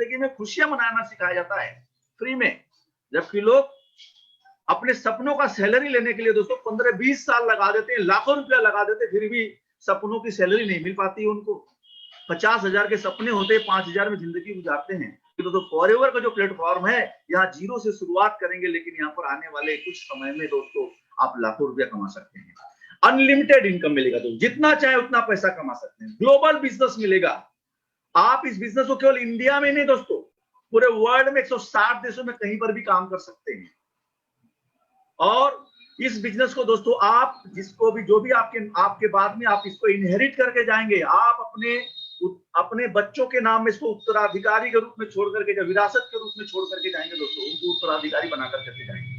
जिंदगी में खुशियां मनाना सिखाया जाता है फ्री में, जबकि लोग अपने सपनों का सैलरी लेने के लिए दोस्तों 15-20 साल लगा देते हैं, लाखों रुपया लगा देते हैं, फिर भी सपनों की सैलरी नहीं मिल पाती है उनको। 50,000 के सपने होते हैं, 5,000 में जिंदगी गुजारते हैं। तो फॉरएवर का जो प्लेटफॉर्म है, यहाँ जीरो से शुरुआत करेंगे, लेकिन यहाँ पर आने वाले कुछ समय में दोस्तों आप लाखों रुपया कमा सकते हैं। अनलिमिटेड इनकम मिलेगा, तो जितना चाहे उतना पैसा कमा सकते हैं। ग्लोबल बिजनेस मिलेगा। आप इस बिजनेस को केवल इंडिया में नहीं दोस्तों, पूरे वर्ल्ड में 160 देशों में कहीं पर भी काम कर सकते हैं। और इस बिजनेस को दोस्तों आप जिसको भी, जो भी आपके बाद में आप इसको इनहेरिट करके जाएंगे, आप अपने बच्चों के नाम में इसको उत्तराधिकारी के रूप में छोड़ करके, जब विरासत के रूप में छोड़ करके जाएंगे दोस्तों, उनको उत्तराधिकारी बना करके जाएंगे।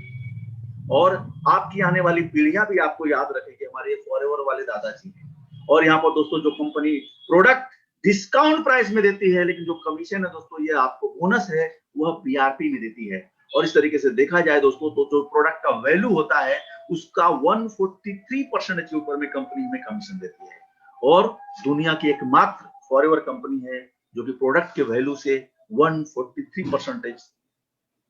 और आपकी आने वाली पीढ़ियां भी आपको याद रखेंगे, हमारे फॉरएवर वाले दादाजी हैं। और यहाँ पर दोस्तों जो कंपनी प्रोडक्ट डिस्काउंट प्राइस में देती है, लेकिन जो कमीशन है दोस्तों, ये आपको बोनस है, वह पीआरपी में देती है। और इस तरीके से देखा जाए दोस्तों, तो जो प्रोडक्ट का वैल्यू होता है उसका 143% के ऊपर में कंपनी में कमीशन देती है। और दुनिया की एकमात्र फॉरएवर कंपनी है जो कि प्रोडक्ट के वैल्यू से 143%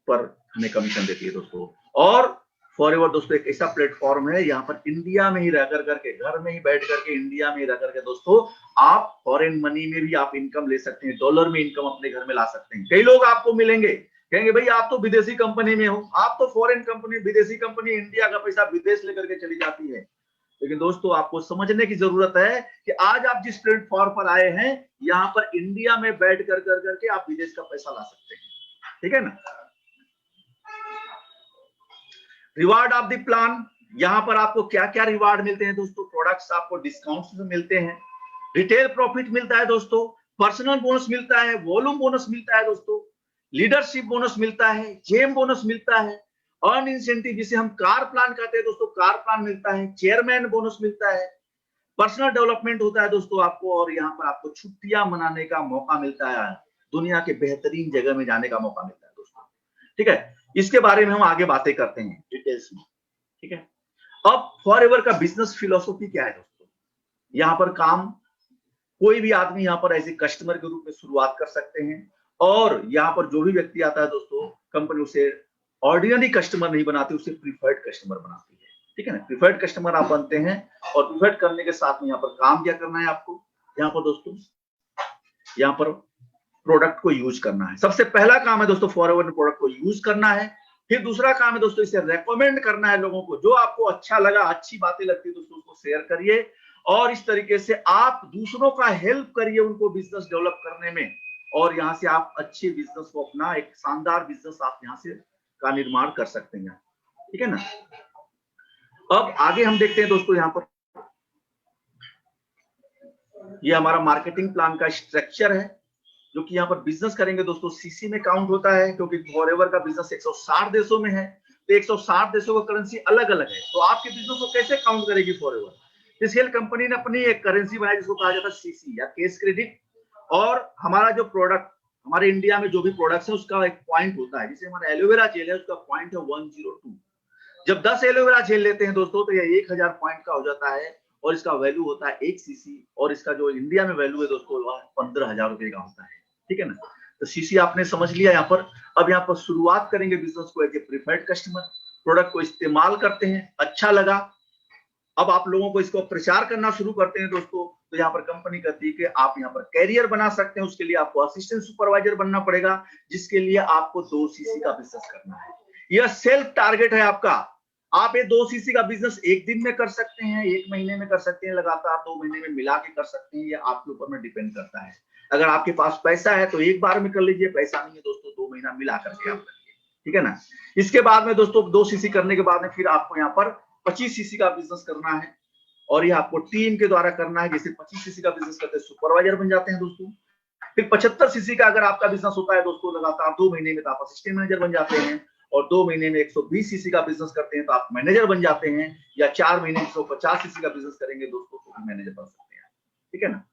पर हमें कमीशन देती है दोस्तों। और फॉरएवर दोस्तों एक ऐसा प्लेटफॉर्म है, यहाँ पर इंडिया में ही रह करके, घर में ही बैठ करके, इंडिया में ही रह करके दोस्तों आप फॉरेन मनी में भी आप इनकम ले सकते हैं, डॉलर में इनकम अपने घर में ला सकते हैं। कई लोग आपको मिलेंगे, कहेंगे भाई आप तो विदेशी कंपनी में हो, आप तो फॉरेन कंपनी, विदेशी कंपनी, इंडिया का पैसा विदेश लेकर के चली जाती है। लेकिन दोस्तों आपको समझने की जरूरत है कि आज आप जिस प्लेटफॉर्म पर आए हैं, यहाँ पर इंडिया में बैठ करके आप विदेश का पैसा ला सकते हैं, ठीक है ना। रिवार्ड ऑफ द प्लान, यहाँ पर आपको क्या क्या रिवार्ड मिलते हैं दोस्तों। प्रोडक्ट्स आपको डिस्काउंट में मिलते हैं, रिटेल प्रॉफिट मिलता है दोस्तों, पर्सनल बोनस मिलता है, वॉल्यूम बोनस मिलता है दोस्तों, लीडरशिप बोनस मिलता है, जेम बोनस मिलता है, अर्न इंसेंटिव जिसे हम कार प्लान कहते हैं दोस्तों, कार प्लान मिलता है, चेयरमैन बोनस मिलता है, पर्सनल डेवलपमेंट होता है दोस्तों आपको, और यहाँ पर आपको छुट्टियां मनाने का मौका मिलता है, दुनिया के बेहतरीन जगह में जाने का मौका मिलता है दोस्तों, ठीक है। इसके बारे में हम आगे बातें करते हैं डिटेल्स में, ठीक है। अब फॉरएवर का बिजनेस फिलोसॉफी क्या है दोस्तों। यहाँ पर काम कोई भी आदमी यहाँ पर ऐसे कस्टमर के रूप में शुरुआत कर सकते हैं, और यहाँ पर जो भी व्यक्ति आता है दोस्तों, कंपनी उसे ऑर्डिनरी कस्टमर नहीं बनाती, उसे प्रीफर्ड कस्टमर बनाती है, ठीक है ना। प्रीफर्ड कस्टमर आप बनते हैं, और प्रीफर्ड करने के साथ में यहाँ पर काम क्या करना है आपको, यहाँ पर दोस्तों, यहाँ पर प्रोडक्ट को यूज करना है। सबसे पहला काम है दोस्तों फॉरएवर में प्रोडक्ट को यूज करना है। फिर दूसरा काम है दोस्तों इसे रेकमेंड करना है लोगों को। जो आपको अच्छा लगा, अच्छी बातें लगती है दोस्तों, उसको शेयर करिए, और इस तरीके से आप दूसरों का हेल्प करिए उनको बिजनेस डेवलप करने में, और यहाँ से आप अच्छे बिजनेस को, अपना एक शानदार बिजनेस आप यहाँ से का निर्माण कर सकते हैं, ठीक है ना। अब आगे हम देखते हैं दोस्तों, यहाँ पर ये हमारा मार्केटिंग प्लान का स्ट्रक्चर है, जो कि यहाँ पर बिजनेस करेंगे दोस्तों सीसी में काउंट होता है, क्योंकि फॉरएवर का बिजनेस 160 देशों में है, तो 160 देशों का करेंसी अलग अलग है। तो आपके बिजनेस को कैसे काउंट करेगी फॉरएवर। इसलिए कंपनी ने अपनी एक करेंसी बनाई जिसको कहा जाता है सीसी या केस क्रेडिट। और हमारा जो प्रोडक्ट, हमारे इंडिया में जो भी प्रोडक्ट्स है उसका एक पॉइंट होता है, जैसे हमारा एलोवेरा जेल है, उसका पॉइंट है 102। जब 10 एलोवेरा जेल लेते हैं दोस्तों, तो ये 1000 पॉइंट का हो जाता है, और इसका वैल्यू होता है 1 सीसी, और इसका जो इंडिया में वैल्यू है दोस्तों, वह 15,000 रुपए का होता है, ठीक है ना। तो सीसी आपने समझ लिया यहाँ पर। अब यहाँ पर शुरुआत करेंगे बिजनेस को as a preferred customer, product को इस्तेमाल करते हैं, अच्छा लगा, अब आप लोगों को इसको प्रचार करना शुरू करते हैं दोस्तों। तो यहाँ पर कंपनी कहती है कि आप यहाँ पर कैरियर बना सकते हैं, उसके लिए आपको असिस्टेंट सुपरवाइजर बनना पड़ेगा, जिसके लिए आपको 2 सीसी का बिजनेस करना है। यह सेल्फ टारगेट है आपका। आप ये 2 सीसी का बिजनेस 1 दिन में कर सकते हैं, 1 महीने में कर सकते हैं, लगातार 2 महीने में मिला के कर सकते हैं, ये आपके ऊपर में डिपेंड करता है। अगर आपके पास पैसा है तो एक बार में कर लीजिए, पैसा नहीं है दोस्तों 2 महीना मिला करके आप करिए, ठीक है ना। इसके बाद में दोस्तों 2 सीसी करने के बाद में फिर आपको यहाँ पर 25 सीसी का बिजनेस करना है, और ये आपको टीम के द्वारा करना है। जैसे 25 सीसी का बिजनेस करते हैं, सुपरवाइजर बन जाते हैं दोस्तों। फिर 75 सीसी का अगर आपका बिजनेस होता है दोस्तों, लगातार 2 महीने में तो आप असिस्टेंट मैनेजर बन जाते हैं, और 2 महीने में 120 सीसी का बिजनेस करते हैं तो आप मैनेजर बन जाते हैं, या 4 महीने में 150 सीसी का बिजनेस करेंगे दोस्तों तो मैनेजर बन सकते हैं, ठीक है ना।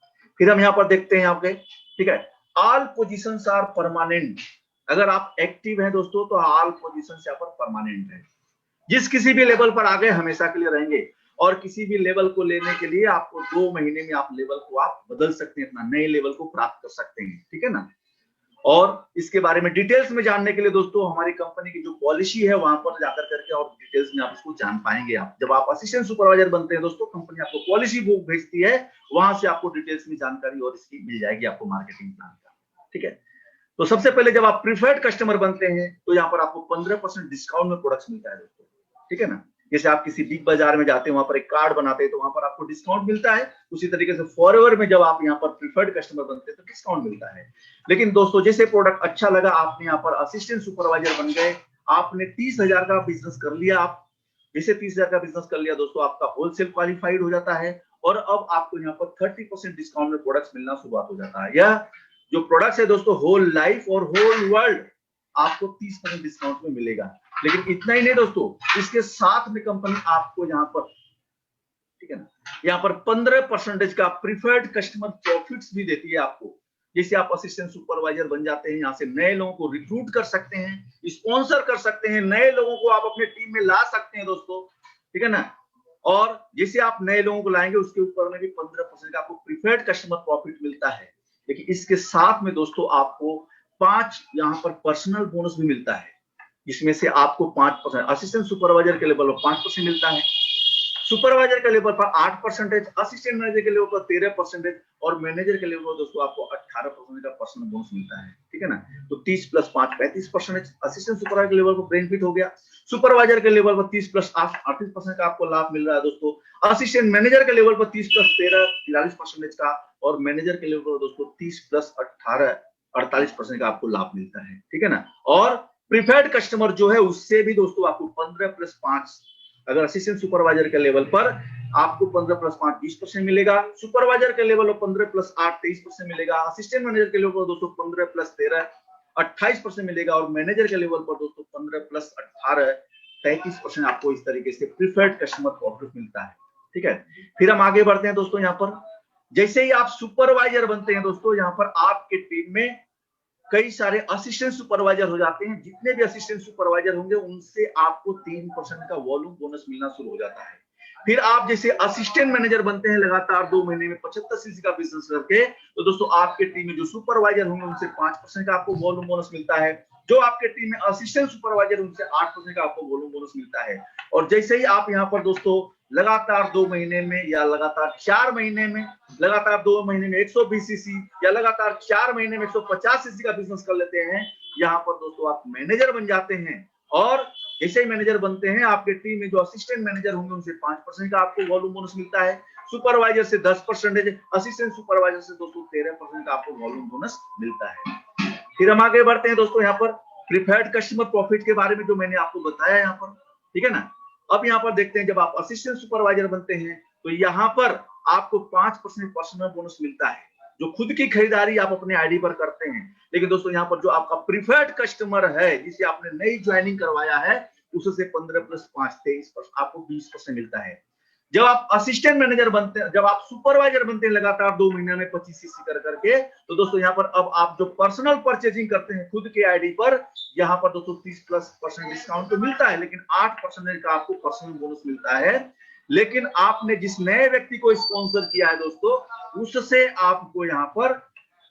फिर हम यहाँ पर देखते हैं आपके, ठीक है, ऑल पोजीशंस आर परमानेंट। अगर आप एक्टिव हैं दोस्तों तो ऑल पोजीशंस यहाँ पर परमानेंट है, जिस किसी भी लेवल पर आ गए हमेशा के लिए रहेंगे, और किसी भी लेवल को लेने के लिए आपको 2 महीने में आप लेवल को आप बदल सकते हैं, अपना नए लेवल को प्राप्त कर सकते हैं, ठीक है ना। और इसके बारे में डिटेल्स में जानने के लिए दोस्तों हमारी कंपनी की जो पॉलिसी है वहां पर जाकर करके और डिटेल्स में आप इसको जान पाएंगे। आप जब आप असिस्टेंट सुपरवाइजर बनते हैं दोस्तों, कंपनी आपको पॉलिसी बुक भेजती है, वहां से आपको डिटेल्स में जानकारी और इसकी मिल जाएगी आपको मार्केटिंग प्लान का। ठीक है, तो सबसे पहले जब आप प्रीफर्ड कस्टमर बनते हैं तो यहाँ पर आपको 15% डिस्काउंट में प्रोडक्ट्स मिलता है दोस्तों। ठीक है ना, जैसे आप किसी बिग बाजार में जाते हैं, वहां पर एक कार्ड बनाते हैं तो वहां पर आपको डिस्काउंट मिलता है, उसी तरीके से फॉरएवर में जब आप यहाँ पर प्रीफर्ड कस्टमर बनते हैं तो डिस्काउंट मिलता है। लेकिन दोस्तों जैसे प्रोडक्ट अच्छा लगा, आपने यहाँ पर असिस्टेंट सुपरवाइजर बन गए, आपने 30,000 का बिजनेस कर लिया, आप जैसे 30,000 का बिजनेस कर लिया दोस्तों, आपका होलसेल क्वालिफाइड हो जाता है और अब आपको यहाँ पर 30% डिस्काउंट में प्रोडक्ट्स मिलना शुरुआत हो जाता है। यह जो प्रोडक्ट्स है दोस्तों होल लाइफ और होल वर्ल्ड आपको 30% डिस्काउंट में मिलेगा। लेकिन इतना ही नहीं दोस्तों, इसके साथ में कंपनी आपको यहाँ पर, ठीक है ना, यहाँ पर 15% का प्रीफर्ड कस्टमर प्रॉफिट्स भी देती है आपको। जैसे आप असिस्टेंट सुपरवाइजर बन जाते हैं, यहाँ से नए लोगों को रिक्रूट कर सकते हैं, स्पॉन्सर कर सकते हैं, नए लोगों को आप अपने टीम में ला सकते हैं दोस्तों। ठीक है ना, और जैसे आप नए लोगों को लाएंगे उसके ऊपर में भी 15% का आपको प्रीफर्ड कस्टमर प्रॉफिट मिलता है। लेकिन इसके साथ में दोस्तों आपको 5 यहाँ पर पर्सनल बोनस भी मिलता है, जिसमें से आपको 5%, असिस्टेंट सुपरवाइजर के लेवल पर 5% मिलता है, सुपरवाइजर के लेवल पर 8%, असिस्टेंट मैनेजर के लेवल पर 13% और मैनेजर के लेवल पर दोस्तों आपको 18% का पर्सनल बोनस मिलता है। ठीक है ना, तो 30 + 5 35%, असिस्टेंट सुपरवाइजर के लेवल पर बेनिफिट हो गया, सुपरवाइजर के लेवल पर 30 + 8 38% का आपको लाभ मिल रहा है दोस्तों, असिस्टेंट मैनेजर के लेवल पर 30 + 13 43% का और मैनेजर के लेवल पर दोस्तों 30 + 18 48% का आपको लाभ मिलता है। ठीक है ना, और प्रीफर्ड कस्टमर जो है उससे भी दोस्तों आपको 15 + 5, अगर असिस्टेंट सुपरवाइजर के लेवल पर आपको 15 + 5 20% मिलेगा, सुपरवाइजर के लेवल पर 15 + 8 23% मिलेगा, असिस्टेंट मैनेजर के लेवल पर दोस्तों 15 + 13 28% मिलेगा और मैनेजर के लेवल पर दोस्तों 15 + 18 33% आपको इस तरीके से प्रीफर्ड कस्टमर प्रॉफिट मिलता है। ठीक है, फिर हम आगे बढ़ते हैं दोस्तों। यहाँ पर जैसे ही आप सुपरवाइजर बनते हैं दोस्तों, यहाँ पर आपके टीम में कई सारे असिस्टेंट सुपरवाइजर हो जाते हैं। जितने भी असिस्टेंट सुपरवाइजर होंगे उनसे आपको 3% का वॉल्यूम बोनस मिलना शुरू हो जाता है। फिर आप जैसे असिस्टेंट मैनेजर बनते हैं लगातार 2 महीने में 75 सीसी का बिजनेस करके, तो दोस्तों आपके टीम में जो सुपरवाइजर होंगे उनसे 5% का आपको वॉल्यूम बोनस मिलता है, जो आपके टीम में असिस्टेंट सुपरवाइजर उनसे 8% का आपको वॉल्यूम बोनस मिलता है। और जैसे ही आप यहाँ पर दोस्तों लगातार 2 महीने में या लगातार 4 महीने में, लगातार 2 महीने में 120 सीसी या लगातार 4 महीने में 150 सीसी का बिजनेस कर लेते हैं, यहाँ पर दोस्तों आप मैनेजर बन जाते हैं। और जैसे ही मैनेजर बनते हैं आपके टीम में जो असिस्टेंट मैनेजर होंगे उनसे 5% का आपको वॉल्यूम बोनस मिलता है, सुपरवाइजर से 10%, असिस्टेंट सुपरवाइजर से दोस्तों 13% का आपको वॉल्यूम बोनस मिलता है। फिर हम आगे बढ़ते हैं दोस्तों यहाँ पर प्रीफर्ड कस्टमर प्रॉफिट के बारे में जो मैंने आपको बताया यहाँ पर। ठीक है ना, अब यहाँ पर देखते हैं जब आप असिस्टेंट सुपरवाइजर बनते हैं तो यहाँ पर आपको 5% पर्सनल बोनस मिलता है, जो खुद की खरीदारी आप अपने आईडी पर करते हैं। लेकिन दोस्तों यहाँ पर जो आपका प्रीफर्ड कस्टमर है जिसे आपने नई ज्वाइनिंग करवाया है, उससे 15 + 5 23% आपको 20% मिलता है। जब आप असिस्टेंट मैनेजर बनते हैं, जब आप सुपरवाइजर बनते हैं लगातार 2 महीने में 25 सीसी कर करके, तो दोस्तों यहाँ पर अब आप जो पर्सनल परचेजिंग करते हैं खुद के आईडी पर, यहाँ पर दोस्तों 30+ डिस्काउंट तो मिलता है, लेकिन 8% का आपको पर्सनल बोनस मिलता है। लेकिन आपने जिस नए व्यक्ति को स्पॉन्सर किया है दोस्तों, उससे आपको यहाँ पर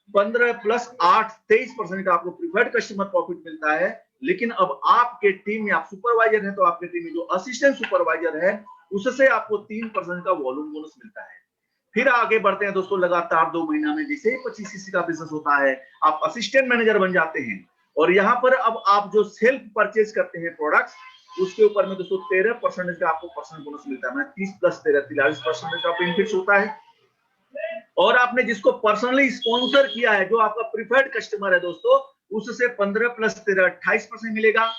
15 + 8 23% का आपको प्रीफर्ड कस्टमर प्रॉफिट मिलता है। लेकिन अब आपके टीम में आप सुपरवाइजर हैं तो आपके टीम में जो असिस्टेंट सुपरवाइजर है उससे आपको 3% का वॉल्यूम बोनस मिलता है। फिर आगे बढ़ते हैं दोस्तों, लगातार 2 महीना में जैसे ही 25 सीसी का बिजनेस होता है आप असिस्टेंट मैनेजर बन जाते हैं और यहाँ पर अब आप जो सेल्फ परचेज करते हैं प्रोडक्ट्स, उसके ऊपर में दोस्तों 13% का आपको पर्सनल बोनस मिलता है। 30 + 13 43% का बेनिफिट होता है। और आपने जिसको पर्सनली स्पॉन्सर किया है, जो आपका प्रीफर्ड कस्टमर है दोस्तों, उससे 15 + 13 28% मिलेगा।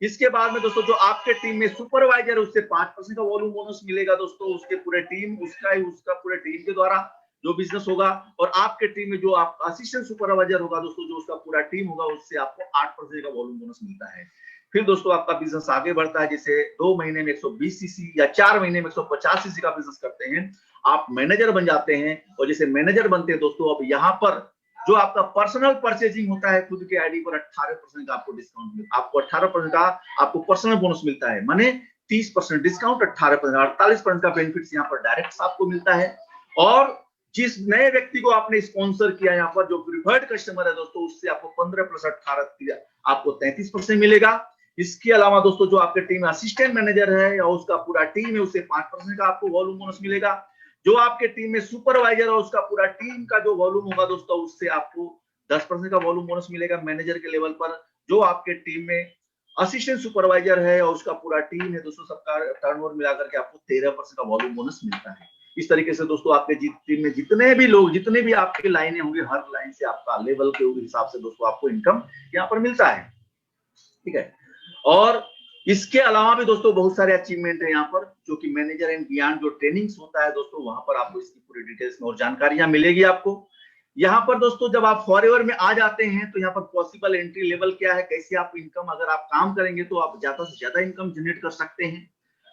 इसके बाद में दोस्तों जो आपके टीम में सुपरवाइजर है उससे 5% का वॉल्यूम बोनस मिलेगा दोस्तों, उसके पूरे टीम उसका पूरे टीम के द्वारा जो बिजनेस होगा। और आपके टीम में जो आप असिस्टेंट सुपरवाइजर होगा दोस्तों, जो उसका पूरा टीम होगा, उससे आपको 8% का वॉल्यूम बोनस मिलता है। फिर दोस्तों आपका बिजनेस आगे बढ़ता है, जैसे 2 महीने में 120 सीसी या 4 महीने में 150 सीसी का बिजनेस करते हैं, आप मैनेजर बन जाते हैं। और जैसे मैनेजर बनते हैं दोस्तों, अब यहाँ पर जो आपका पर्सनल परचेजिंग होता है खुद के आईडी पर 18% का आपको डिस्काउंट मिलता है, आपको 18% का आपको पर्सनल बोनस मिलता है, माने 30% डिस्काउंट, 18% 48% का बेनिफिट्स यहाँ पर डायरेक्ट आपको मिलता है। और जिस नए व्यक्ति को आपने स्पॉन्सर किया यहाँ पर, जो प्रिफर्ड कस्टमर है दोस्तों, उससे आपको 15+18 आपको 33% मिलेगा। इसके अलावा दोस्तों जो आपके टीम में असिस्टेंट मैनेजर है या उसका पूरा टीम है, उससे 5% का आपको वॉल्यूम बोनस मिलेगा। जो आपके टीम में सुपरवाइजर है, उसका पूरा टीम का जो वॉल्यूम होगा दोस्तों, उससे आपको 10% का वॉल्यूम बोनस मिलेगा मैनेजर के लेवल पर। जो आपके टीम में असिस्टेंट सुपरवाइजर है और उसका पूरा टीम है दोस्तों, सबका टर्नओवर मिलाकर के आपको 13% का वॉल्यूम बोनस मिलता है। इस तरीके से दोस्तों आपके टीम में जितने भी लोग, जितने भी आपकी लाइनें होंगी, हर लाइन से आपका लेवल के हिसाब से दोस्तों आपको इनकम यहाँ पर मिलता है। ठीक है, और इसके अलावा भी दोस्तों बहुत सारे अचीवमेंट है यहाँ पर, जो कि मैनेजर एंड बियॉन्ड जो ट्रेनिंग्स होता है दोस्तों, वहां पर आपको इसकी पूरी डिटेल्स में और जानकारियां मिलेगी आपको। यहाँ पर दोस्तों जब आप फॉरएवर में आ जाते हैं तो यहाँ पर पॉसिबल एंट्री लेवल क्या है, कैसे आप इनकम, अगर आप काम करेंगे तो आप ज्यादा से ज्यादा इनकम जनरेट कर सकते हैं।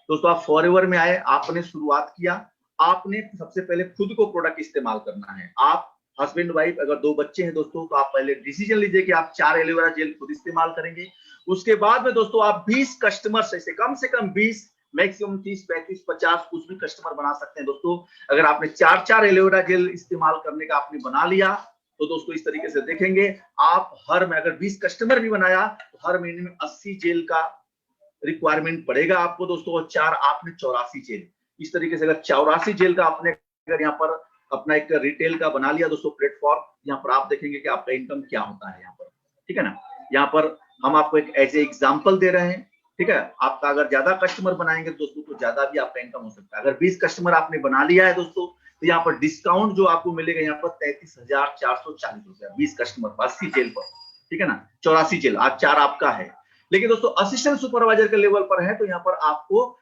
दोस्तों आप फॉरएवर में आए, आपने शुरुआत किया, आपने सबसे पहले खुद को प्रोडक्ट इस्तेमाल करना है। आप हस्बैंड वाइफ अगर 2 बच्चे हैं दोस्तों, तो आप पहले डिसीजन लीजिए कि आप 4 एलोवेरा जेल खुद इस्तेमाल करेंगे। उसके बाद में दोस्तों आप 20 कस्टमर से कम 20, मैक्सिमम 30, 35, 50 कुछ भी कस्टमर बना सकते हैं दोस्तों। अगर आपने 4 एलोवेरा जेल इस्तेमाल करने का आपने बना लिया, तो दोस्तों इस तरीके से देखेंगे आप हर में अगर 20 कस्टमर भी बनाया तो हर महीने में 80 जेल का रिक्वायरमेंट पड़ेगा आपको दोस्तों, और 4 आपने 84 जेल। इस तरीके से अगर 84 जेल का आपने अगर यहाँ पर अपना एक रिटेल का बना लिया दोस्तों प्लेटफॉर्म, यहाँ पर आप देखेंगे कि आपका इनकम क्या होता है यहाँ पर। ठीक है ना, यहाँ पर हम आपको एक एज ए एग्जाम्पल दे रहे हैं। ठीक है, आपका अगर ज्यादा कस्टमर बनाएंगे दोस्तों तो ज्यादा भी आपका इनकम हो सकता है। अगर 20 कस्टमर आपने बना लिया है दोस्तों, तो यहाँ पर डिस्काउंट जो आपको मिलेगा यहाँ पर 33,440 रुपया 20 कस्टमर पर 80 जेल पर। ठीक है ना, 84 जेल आज 4 आपका है। लेकिन दोस्तों असिस्टेंट सुपरवाइजर के लेवल पर है तो यहाँ पर आपको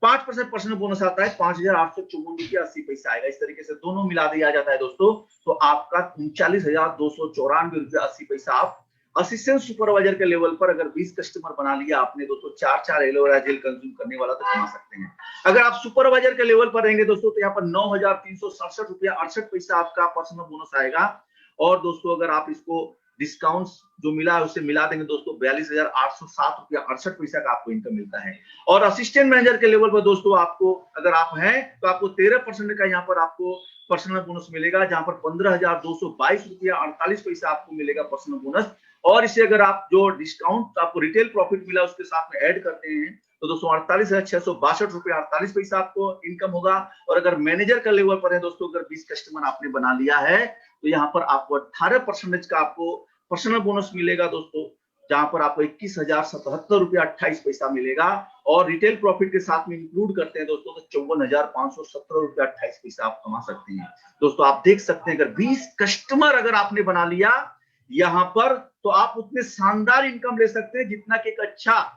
5% बोनस आता है, 5,854.80 आएगा। इस तरीके से दोनों मिला दिया जाता है दोस्तों, तो आपका 39,294.80 आप असिस्टेंट सुपरवाइजर के लेवल पर अगर 20 कस्टमर बना लिया आपने दोस्तों, 4 एलोवेरा जेल कंज्यूम करने वाला तो कमा सकते हैं। अगर आप सुपरवाइजर के लेवल पर रहेंगे दोस्तों, तो यहाँ पर 9,367.68 आपका पर्सनल बोनस आएगा। और दोस्तों अगर आप इसको डिस्काउंट जो मिला है उससे मिला देंगे दोस्तों, 42,807.68 का आपको इनकम मिलता है। और असिस्टेंट मैनेजर के लेवल पर दोस्तों आपको अगर आप हैं तो आपको 13% का यहाँ पर आपको पर्सनल बोनस मिलेगा, जहां पर 15,222.48 आपको मिलेगा पर्सनल बोनस। और इसे अगर आप जो डिस्काउंट आपको रिटेल प्रॉफिट मिला उसके साथ में ऐड करते हैं तो दोस्तों 48,662.48 आपको इनकम होगा। और अगर मैनेजर का लेवल पर है दोस्तों, अगर 20 कस्टमर आपने बना लिया है तो यहाँ पर आपको 18% का आपको पर्सनल बोनस मिलेगा दोस्तों, जहां पर आपको 21,077.28 मिलेगा। और रिटेल प्रॉफिट के साथ में इंक्लूड करते हैं दोस्तों तो 54,517.28 आप कमा सकते हैं। दोस्तों आप देख सकते हैं अगर 20 कस्टमर अगर आपने बना लिया यहाँ पर, तो आप उतने शानदार इनकम ले सकते हैं जितना कि एक अच्छा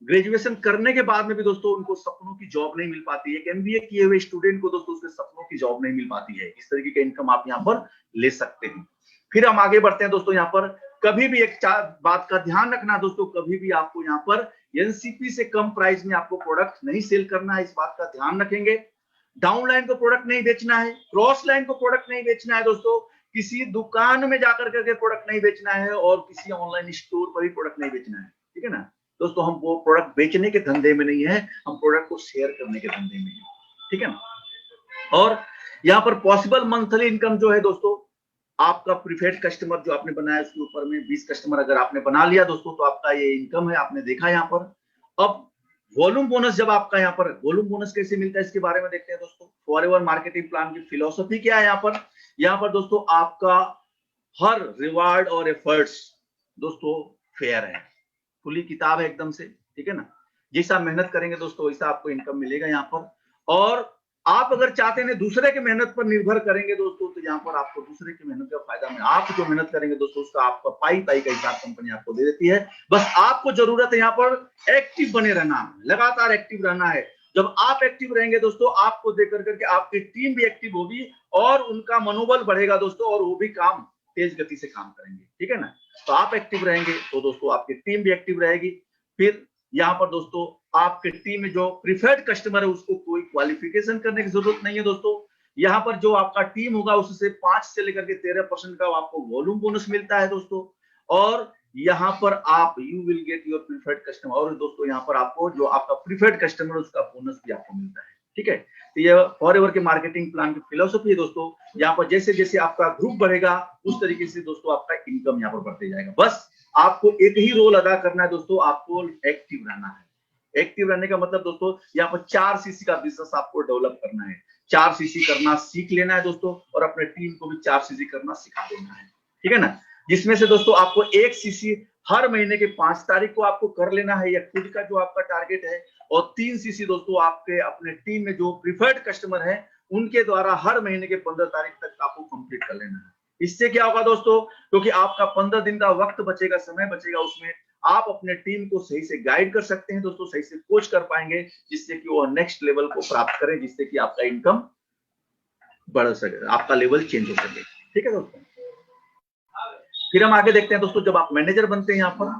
ग्रेजुएशन करने के बाद में भी दोस्तों उनको सपनों की जॉब नहीं मिल पाती है। एक एमबीए किए हुए स्टूडेंट को दोस्तों उसके सपनों की जॉब नहीं मिल पाती है। इस तरीके का इनकम आप यहाँ पर ले सकते हैं। फिर हम आगे बढ़ते हैं दोस्तों, यहाँ पर कभी भी एक बात का ध्यान रखना दोस्तों, कभी भी आपको यहाँ पर एनसीपी से कम प्राइस में आपको प्रोडक्ट नहीं सेल करना है, इस बात का ध्यान रखेंगे। डाउन लाइन को प्रोडक्ट नहीं बेचना है, क्रॉस लाइन को प्रोडक्ट नहीं बेचना है दोस्तों, किसी दुकान में जाकर करके प्रोडक्ट नहीं बेचना है और किसी ऑनलाइन स्टोर पर भी प्रोडक्ट नहीं बेचना है। ठीक है ना दोस्तों, हम वो प्रोडक्ट बेचने के धंधे में नहीं है, हम प्रोडक्ट को शेयर करने के धंधे में है। ठीक है ना, और यहाँ पर पॉसिबल मंथली इनकम जो है दोस्तों, आपका प्रीफेड कस्टमर जो आपने बनाया उसके ऊपर में 20 कस्टमर अगर आपने बना लिया दोस्तों, तो आपका ये इनकम है, आपने देखा यहाँ पर। अब वॉल्यूम बोनस, जब आपका यहाँ पर वॉल्यूम बोनस कैसे मिलता है इसके बारे में देखते हैं दोस्तों। फॉरएवर मार्केटिंग प्लान की फिलोसफी क्या है यहाँ पर। यहाँ पर दोस्तों आपका हर रिवार्ड और एफर्ट्स दोस्तों फेयर है, खुली किताब है एकदम से। ठीक है ना, जैसा मेहनत करेंगे दोस्तों वैसा आपको इनकम मिलेगा यहाँ पर। और आप अगर चाहते हैं दूसरे के मेहनत पर निर्भर करेंगे दोस्तों, तो यहाँ पर आपको दूसरे की मेहनत का फायदा में आप जो मेहनत करेंगे दोस्तों उसका आपका पाई का हिसाब कंपनी आपको दे देती है। बस आपको जरूरत है यहाँ पर एक्टिव बने रहना, लगातार एक्टिव रहना है। जब आप एक्टिव रहेंगे दोस्तों, आपको देख करके आपकी टीम भी एक्टिव होगी और उनका मनोबल बढ़ेगा दोस्तों, और वो भी काम तेज गति से काम करेंगे। ठीक है ना, तो आप एक्टिव रहेंगे तो दोस्तों आपकी टीम भी एक्टिव रहेगी। फिर यहाँ पर दोस्तों आपके टीम में जो प्रीफर्ड कस्टमर है उसको कोई क्वालिफिकेशन करने की जरूरत नहीं है दोस्तों। यहाँ पर जो आपका टीम होगा उससे 5 से लेकर के 13% का आपको वॉल्यूम बोनस मिलता है दोस्तों। और यहाँ पर आप you will get your preferred customer, और दोस्तों यहाँ पर आपको जो आपका प्रीफर्ड कस्टमर उसका बोनस भी आपको मिलता है। ठीक है, तो ये फॉर एवर के मार्केटिंग प्लान की फिलोसफी है दोस्तों। यहाँ पर जैसे जैसे आपका ग्रुप बढ़ेगा उस तरीके से दोस्तों आपका इनकम यहाँ पर बढ़ते जाएगा। बस आपको एक ही रोल अदा करना है दोस्तों, आपको एक्टिव रहना है। एक्टिव रहने का मतलब दोस्तों यहाँ पर 4 सीसी का बिजनेस आपको डेवलप करना है। 4 सीसी करना सीख लेना है दोस्तों, और अपने टीम को भी 4 सीसी करना सिखा देना है, ठीक है ना। जिसमें से दोस्तों आपको 1 सीसी हर महीने के 5 तारीख को आपको कर लेना है, या खुद का जो आपका टारगेट है, और 3 सीसी दोस्तों आपके अपने टीम में जो प्रिफर्ड कस्टमर है उनके द्वारा हर महीने के 15 तारीख तक आपको कंप्लीट कर लेना है। इससे क्या होगा दोस्तों, क्योंकि आपका 15 दिन का वक्त बचेगा, समय बचेगा, उसमें आप अपने टीम को सही से गाइड कर सकते हैं दोस्तों, सही से कोच कर पाएंगे, जिससे कि वो नेक्स्ट लेवल को प्राप्त करें, जिससे कि आपका इनकम बढ़ सके, आपका लेवल चेंज हो सके, ठीक है दोस्तों। फिर हम आगे देखते हैं दोस्तों, जब आप मैनेजर बनते हैं यहाँ पर,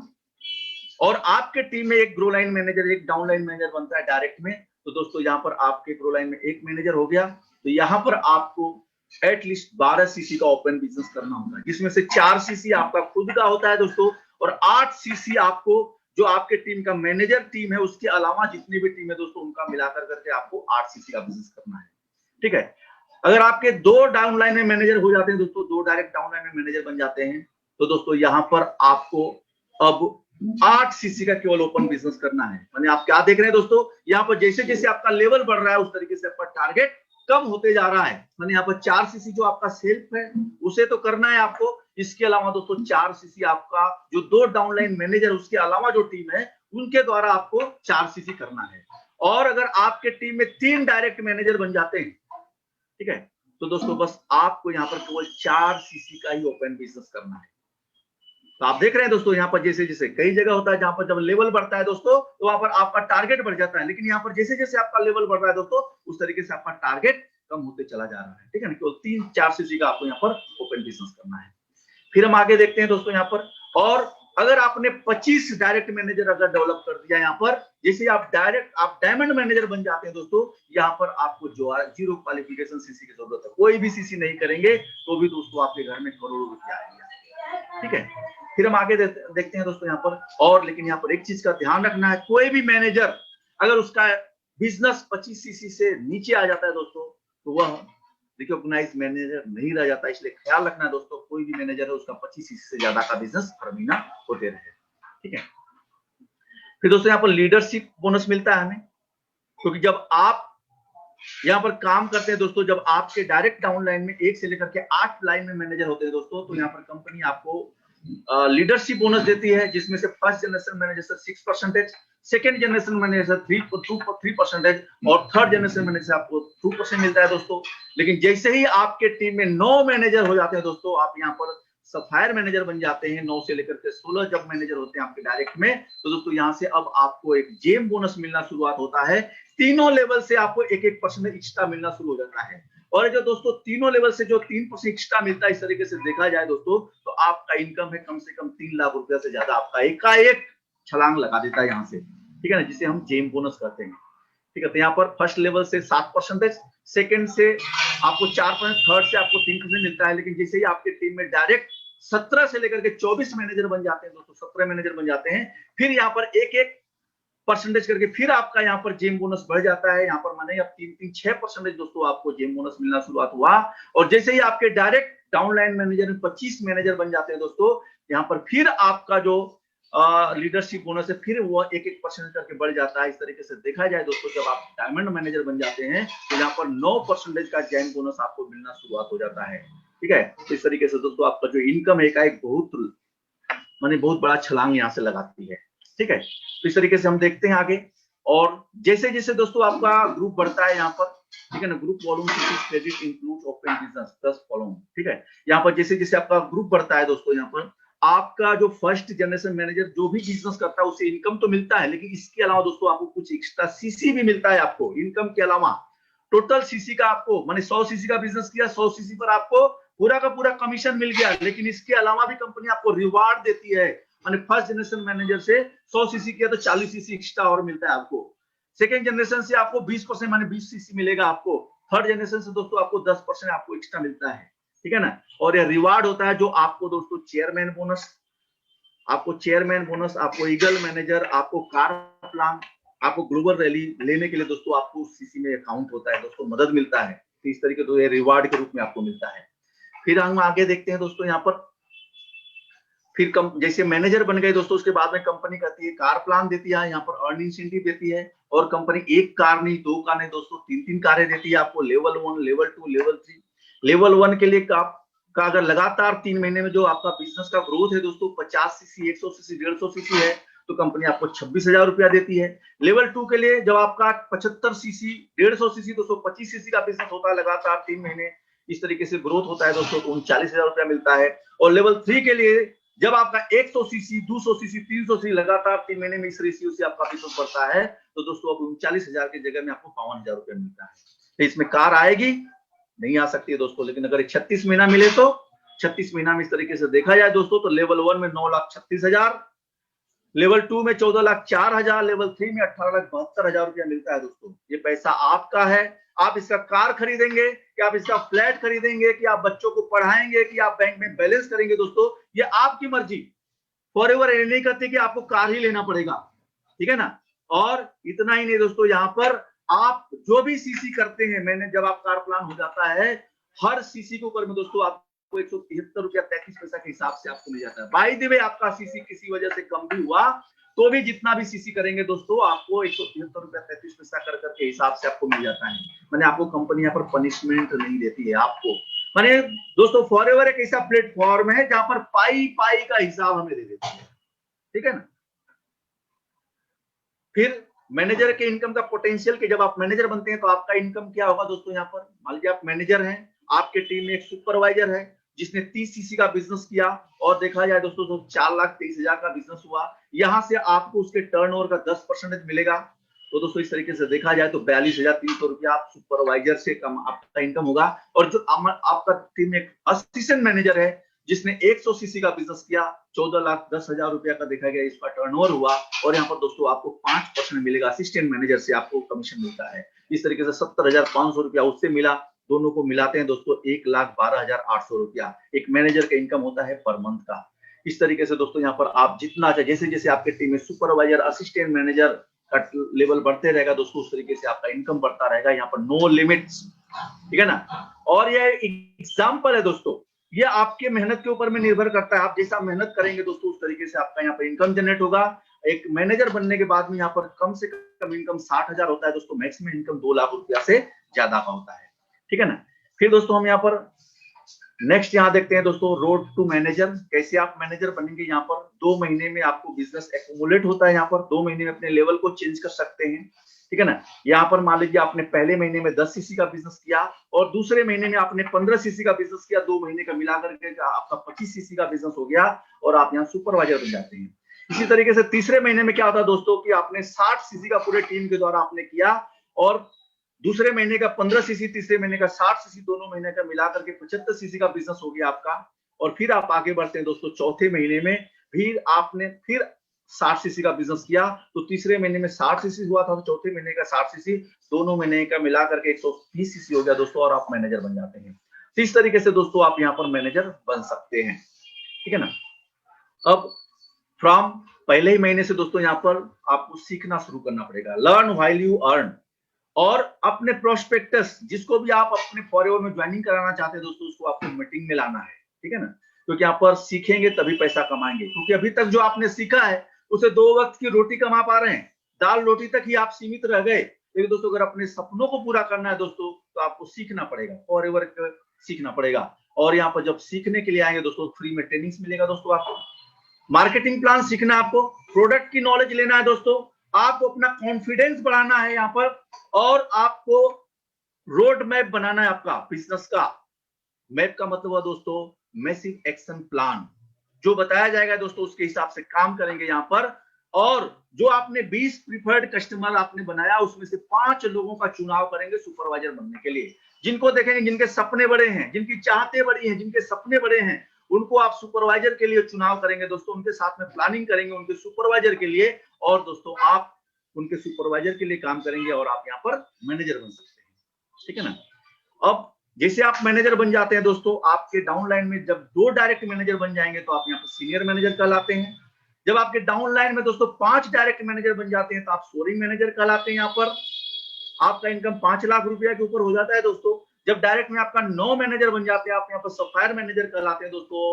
और आपके टीम में एक ग्रो लाइन मैनेजर, एक डाउन लाइन मैनेजर बनता है डायरेक्ट में, तो दोस्तों यहाँ पर आपके ग्रो लाइन में एक मैनेजर हो गया, तो यहाँ पर आपको एटलीस्ट 12 सीसी का ओपन बिजनेस करना होता है, जिसमें से 4 सीसी आपका खुद का होता है दोस्तों, और 8 सीसी आपको जो आपके टीम का मैनेजर टीम है उसके अलावा जितनी भी टीम है दोस्तों उनका मिलाकर करके आपको 8 सीसी का बिजनेस करना है, ठीक है। अगर आपके 2 डाउन लाइन में मैनेजर हो जाते हैं दोस्तों, 2 डायरेक्ट डाउन लाइन में मैनेजर बन जाते हैं, तो दोस्तों यहाँ पर आपको अब 8 सीसी का केवल ओपन बिजनेस करना है। माने आप क्या देख रहे हैं दोस्तों, यहाँ पर जैसे जैसे आपका लेवल बढ़ रहा है उस तरीके से आपका टारगेट कम होते जा रहा है। माने यहाँ पर 4 सीसी जो आपका सेल्फ है उसे तो करना है आपको, इसके अलावा दोस्तों 4 सीसी आपका जो 2 डाउनलाइन मैनेजर उसके अलावा जो टीम है उनके द्वारा आपको 4 सीसी करना है। और अगर आपके टीम में 3 डायरेक्ट मैनेजर बन जाते हैं, ठीक है, तो दोस्तों बस आपको यहाँ पर केवल 4 सीसी का ही ओपन बिजनेस करना है। तो आप देख रहे हैं दोस्तों यहाँ पर जैसे जैसे कई जगह होता है जहां पर जब लेवल बढ़ता है दोस्तों तो वहां पर आपका टारगेट बढ़ जाता है, लेकिन यहाँ पर जैसे जैसे आपका लेवल बढ़ रहा है दोस्तों उस तरीके से आपका टारगेट कम होते चला जा रहा है, ठीक है ना। केवल 3-4 सीसी का आपको यहाँ पर ओपन बिजनेस करना है। फिर हम आगे देखते हैं दोस्तों यहाँ पर, और अगर आपने 25 डायरेक्ट मैनेजर अगर डेवलप कर दिया यहाँ पर, जैसे आप डायमंड मैनेजर बन जाते हैं दोस्तों, यहाँ पर आपको जो 0 क्वालिफिकेशन सीसी की जरूरत है, कोई भी सीसी नहीं करेंगे तो भी दोस्तों आपके घर में करोड़ों रुपया आएंगे, ठीक है। फिर हम आगे देखते हैं दोस्तों यहाँ पर, और लेकिन यहाँ पर एक चीज का ध्यान रखना है, कोई भी मैनेजर अगर उसका बिजनेस 25 सीसी से नीचे आ जाता है दोस्तों तो वह रिकॉग्नाइज मैनेजर नहीं रह जाता। इसलिए ख्याल रखना है दोस्तों, कोई भी मैनेजर है उसका 25 सीसी से ज्यादा का बिजनेस हर महीना होते रहे, ठीक है। फिर दोस्तों यहाँ पर लीडरशिप बोनस मिलता है हमें, क्योंकि जब आप यहाँ पर काम करते हैं दोस्तों, जब आपके डायरेक्ट डाउन लाइन में 1 से लेकर के 8 लाइन में मैनेजर होते हैं दोस्तों, तो यहाँ पर कंपनी आपको लीडरशिप बोनस देती है, जिसमें से first generation manager 6%, second generation manager 3%, और थर्ड जनरेशन मैनेजर आपको 2% मिलता है दोस्तों। लेकिन जैसे ही आपके टीम में 9 मैनेजर हो जाते हैं दोस्तों, आप यहाँ पर सफायर मैनेजर बन जाते हैं, 9 से लेकर के 16 जब मैनेजर होते हैं आपके डायरेक्ट में, तो दोस्तों यहाँ से अब आपको एक जेम बोनस मिलना शुरुआत होता है। तीनों लेवल से आपको 1-1% एक्स्ट्रा मिलना शुरू हो जाता है, और जो दोस्तों तीनों लेवल से जो 3% एक्स्ट्रा मिलता है, इस तरीके से देखा जाए दोस्तों तो आपका इनकम है कम से कम 3 लाख रुपया से ज्यादा आपका एकाएक छलांग लगा देता है यहाँ से, ठीक है ना, जिसे हम जेम बोनस कहते हैं, ठीक है। तो यहाँ पर फर्स्ट लेवल से 7%, सेकंड से आपको 4%, थर्ड से आपको 3% मिलता है। लेकिन जैसे ही आपके टीम में डायरेक्ट 17 से लेकर के 24 मैनेजर बन जाते हैं दोस्तों, 17 मैनेजर बन जाते हैं, फिर यहाँ पर 1-1% करके फिर आपका यहाँ पर जेम बोनस बढ़ जाता है। यहाँ पर माने अब 3-6% दोस्तों आपको जेम बोनस मिलना शुरुआत हुआ। और जैसे ही आपके डायरेक्ट डाउनलाइन मैनेजर में 25 मैनेजर बन जाते हैं दोस्तों, यहाँ पर फिर आपका जो लीडरशिप बोनस है फिर वो 1-1% करके बढ़ जाता है। इस तरीके से देखा जाए दोस्तों, जब आप डायमंड मैनेजर बन जाते हैं तो यहाँ पर 9% का जेम बोनस आपको मिलना शुरुआत हो जाता है, ठीक है। इस तरीके से दोस्तों आपका जो इनकम है एक बहुत बड़ा छलांग यहाँ से लगाती है, ठीक है। तो इस तरीके से हम देखते हैं आगे, और जैसे जैसे दोस्तों आपका ग्रुप बढ़ता है यहाँ पर, ठीक है ना, group volume credit include open business plus following, ठीक है। यहाँ पर जैसे जैसे आपका ग्रुप बढ़ता है दोस्तों, यहाँ पर आपका जो फर्स्ट जनरेशन मैनेजर जो भी बिजनेस करता है उसे इनकम तो मिलता है, लेकिन इसके अलावा दोस्तों आपको कुछ एक्स्ट्रा सीसी भी मिलता है आपको इनकम के अलावा। टोटल सीसी का आपको माने 100 सीसी का बिजनेस किया, 100 सीसी पर आपको पूरा का पूरा कमीशन मिल गया, लेकिन इसके अलावा भी कंपनी आपको रिवार्ड देती है। माने फर्स्ट जनरेशन मैनेजर से 100 सीसी किया तो 40 सीसी एक्स्ट्रा और मिलता है आपको। सेकंड जनरेशन से आपको 20% माने 20 सीसी मिलेगा आपको। थर्ड जनरेशन से दोस्तों आपको 10% आपको एक्स्ट्रा मिलता है, ठीक है ना। और ये रिवार्ड होता है जो आपको दोस्तों चेयरमैन बोनस, आपको ईगल मैनेजर, आपको कार प्लान, आपको ग्लोबल रैली लेने के लिए दोस्तों आपको सीसी में अकाउंट होता है दोस्तों, मदद मिलता है, तो इस तरीके से रिवार्ड के रूप में आपको मिलता है। फिर हम आगे देखते हैं दोस्तों यहाँ पर, फिर जैसे मैनेजर बन गए दोस्तों, उसके बाद में कंपनी कहती है कार प्लान देती है, यहाँ पर अर्न इंसेंटिव देती है, और कंपनी एक कार नहीं, दो कार नहीं दोस्तों, 3-3 कारें देती है आपको, लेवल 1, लेवल 2, लेवल 3। लेवल 1 के लिए का अगर लगातार 3 महीने में जो आपका बिजनेस का ग्रोथ है दोस्तों 50 सीसी, 100 सीसी, 150 सीसी है, तो कंपनी आपको 26,000 रुपया देती है। लेवल 2 के लिए जब आपका 75 सीसी, 150 सीसी, 225 सीसी का बिजनेस होता है, लगातार 3 महीने इस तरीके से ग्रोथ होता है दोस्तों, तो 39,000 रुपया मिलता है। और लेवल 3 के लिए जब आपका 100 सीसी, 200 सीसी, 300 सीसी लगातार 3 महीने में इस रेशियो से आपका बिजनेस बढ़ता है, तो दोस्तों अब 39,000 की जगह में आपको 52,000 रुपया मिलता है। तो इसमें कार आएगी नहीं, आ सकती है दोस्तों, लेकिन अगर 36 महीना मिले तो 36 महीना में इस तरीके से देखा जाए दोस्तों, तो लेवल 1 में 9,36,000, लेवल 2 में 14,04,000, लेवल 3 में 18,72,000 रुपया मिलता है दोस्तों। ये पैसा आपका है, आप इसका कार खरीदेंगे, कि आप इसका फ्लैट खरीदेंगे, कि आप बच्चों को पढ़ाएंगे, कि आप बैंक में बैलेंस करेंगे दोस्तों, ये आपकी मर्जी। फॉरएवर ये नहीं कहते कि आपको कार ही लेना पड़ेगा, ठीक है ना। और इतना ही नहीं दोस्तों, यहाँ पर आप जो भी सीसी करते हैं, मैंने जब आप कार प्लान हो जाता है, हर सीसी को ऊपर में दोस्तों आपको 173 रुपया 33 पैसा के हिसाब से आपको मिल जाता है। बाय द वे आपका सीसी किसी वजह से कम भी हुआ तो भी जितना भी सीसी करेंगे दोस्तों, आपको 173 रुपया 33 पैसा कर करके हिसाब से आपको मिल जाता है। मैंने आपको कंपनी यहाँ पर पनिशमेंट नहीं देती है आपको, माने दोस्तों फॉरएवर एक ऐसा प्लेटफॉर्म है जहां पर पाई पाई का हिसाब हमें दे देती है, ठीक है ना। फिर मैनेजर के इनकम का पोटेंशियल, कि जब आप मैनेजर बनते हैं तो आपका इनकम क्या होगा दोस्तों। यहाँ पर मान लीजिए आप मैनेजर हैं, आपके टीम में एक सुपरवाइजर है जिसने 30 सीसी का बिजनेस किया, और देखा जाए दोस्तों तो 4,23,000 का बिजनेस हुआ, यहां से आपको उसके टर्नओवर का 10% मिलेगा। तो दोस्तों इस तरीके से देखा जाए तो 42,300 रुपया आप सुपरवाइजर से कम आपका इनकम होगा। और जो आपका टीम में एक असिस्टेंट मैनेजर है जिसने 100 सीसी का बिजनेस किया, 14,10,000 रुपया का देखा गया इसका टर्नओवर हुआ, और यहाँ पर दोस्तों आपको 5% मिलेगा, असिस्टेंट मैनेजर से आपको कमीशन मिलता है। इस तरीके से 70,500 रुपया उससे मिला, दोनों को मिलाते हैं दोस्तों 1,12,800 रुपया एक मैनेजर का इनकम होता है पर मंथ का। इस तरीके से दोस्तों यहाँ पर आप जितना जैसे जैसे आपके टीम में सुपरवाइजर, असिस्टेंट मैनेजर का लेवल बढ़ते रहेगा दोस्तों, उस तरीके से आपका इनकम बढ़ता रहेगा। यहाँ पर नो लिमिट्स, ठीक है ना। और ये एग्जाम्पल है दोस्तों, ये आपके मेहनत के ऊपर में निर्भर करता है। आप जैसा मेहनत करेंगे दोस्तों उस तरीके से आपका यहाँ पर इनकम जनरेट होगा। एक मैनेजर बनने के बाद में यहाँ पर कम से कम इनकम 60,000 होता है दोस्तों, मैक्सिमम इनकम 2 लाख रुपया से ज्यादा का होता है, ठीक है ना। फिर दोस्तों हम यहाँ पर नेक्स्ट यहाँ देखते हैं दोस्तों, रोड टू मैनेजर, कैसे आप मैनेजर बनेंगे। यहाँ पर 2 महीने में आपको बिजनेस एक्यूमुलेट होता है, यहाँ पर 2 महीने में अपने लेवल को चेंज कर सकते हैं, ठीक है ना। यहाँ पर मान लीजिए आपने पहले महीने में 10 सीसी का बिजनेस किया, और दूसरे महीने में आपने 15 सीसी का बिजनेस किया, 2 महीने का मिलाकर के आपका 25 सीसी का बिजनेस हो गया, और आप यहाँ सुपरवाइजर बन जाते हैं। इसी तरीके से तीसरे महीने में क्या होता है दोस्तों, कि आपने 60 सीसी का पूरे टीम के द्वारा आपने किया, और दूसरे महीने का 15 सीसी, तीसरे महीने का 60 सीसी, दोनों महीने का मिलाकर के 75 सीसी का बिजनेस हो गया आपका। और फिर आप आगे बढ़ते हैं दोस्तों, चौथे महीने में फिर आपने फिर 60 सीसी का बिजनेस किया, तो तीसरे महीने में 60 सीसी हुआ था, तो चौथे महीने का 60 सीसी, दोनों महीने का मिलाकर के 130 सीसी हो गया दोस्तों, और आप मैनेजर बन जाते हैं। तो इस तरीके से दोस्तों आप यहाँ पर मैनेजर बन सकते हैं, ठीक है ना। अब फ्रॉम पहले ही महीने से दोस्तों यहाँ पर आपको सीखना शुरू करना पड़ेगा, लर्न व्हाइल यू अर्न। और अपने प्रोस्पेक्टस, जिसको भी आप अपने फॉरएवर में ज्वाइनिंग कराना चाहते हैं दोस्तों, उसको आपको मीटिंग में लाना है, ठीक है ना। क्योंकि यहाँ पर सीखेंगे तभी पैसा कमाएंगे, क्योंकि अभी तक जो आपने सीखा है उसे 2 वक्त की रोटी कमा पा रहे हैं, दाल रोटी तक ही आप सीमित रह गए। लेकिन दोस्तों अगर अपने सपनों को पूरा करना है दोस्तों, तो आपको सीखना पड़ेगा, फॉरएवर सीखना पड़ेगा। और यहाँ पर जब सीखने के लिए आएंगे दोस्तों, फ्री में ट्रेनिंग्स मिलेगा दोस्तों, आपको मार्केटिंग प्लान सीखना, आपको प्रोडक्ट की नॉलेज लेना है दोस्तों, आपको अपना कॉन्फिडेंस बढ़ाना है यहाँ पर, और आपको रोड मैप बनाना है आपका बिजनेस का। मैप का मतलब है दोस्तों मैसिव एक्शन प्लान, जो बताया जाएगा दोस्तों उसके हिसाब से काम करेंगे यहाँ पर। और जो आपने 20 प्रीफर्ड कस्टमर आपने बनाया, उसमें से 5 लोगों का चुनाव करेंगे सुपरवाइजर बनने के लिए, जिनको देखेंगे जिनके सपने बड़े हैं, जिनकी चाहते बड़ी हैं, जिनके सपने बड़े हैं, उनको आप सुपरवाइजर के लिए चुनाव करेंगे दोस्तों, उनके साथ में प्लानिंग करेंगे उनके सुपरवाइजर के लिए, और दोस्तों आप उनके सुपरवाइजर के लिए काम करेंगे, और आप यहाँ पर मैनेजर बन सकते हैं, ठीक है ना। अब जैसे आप मैनेजर बन जाते हैं दोस्तों, आपके डाउनलाइन में जब 2 डायरेक्ट मैनेजर बन जाएंगे, तो आप यहाँ पर सीनियर मैनेजर कहलाते हैं। जब आपके डाउन लाइन में दोस्तों 5 डायरेक्ट मैनेजर बन जाते हैं तो आप सोरिंग मैनेजर कहलाते हैं। यहाँ पर आपका इनकम 5 लाख रुपया के ऊपर हो जाता है दोस्तों। जब डायरेक्ट में आपका 9 मैनेजर बन जाते हैं, आप यहाँ पर सफायर मैनेजर कहलाते हैं दोस्तों,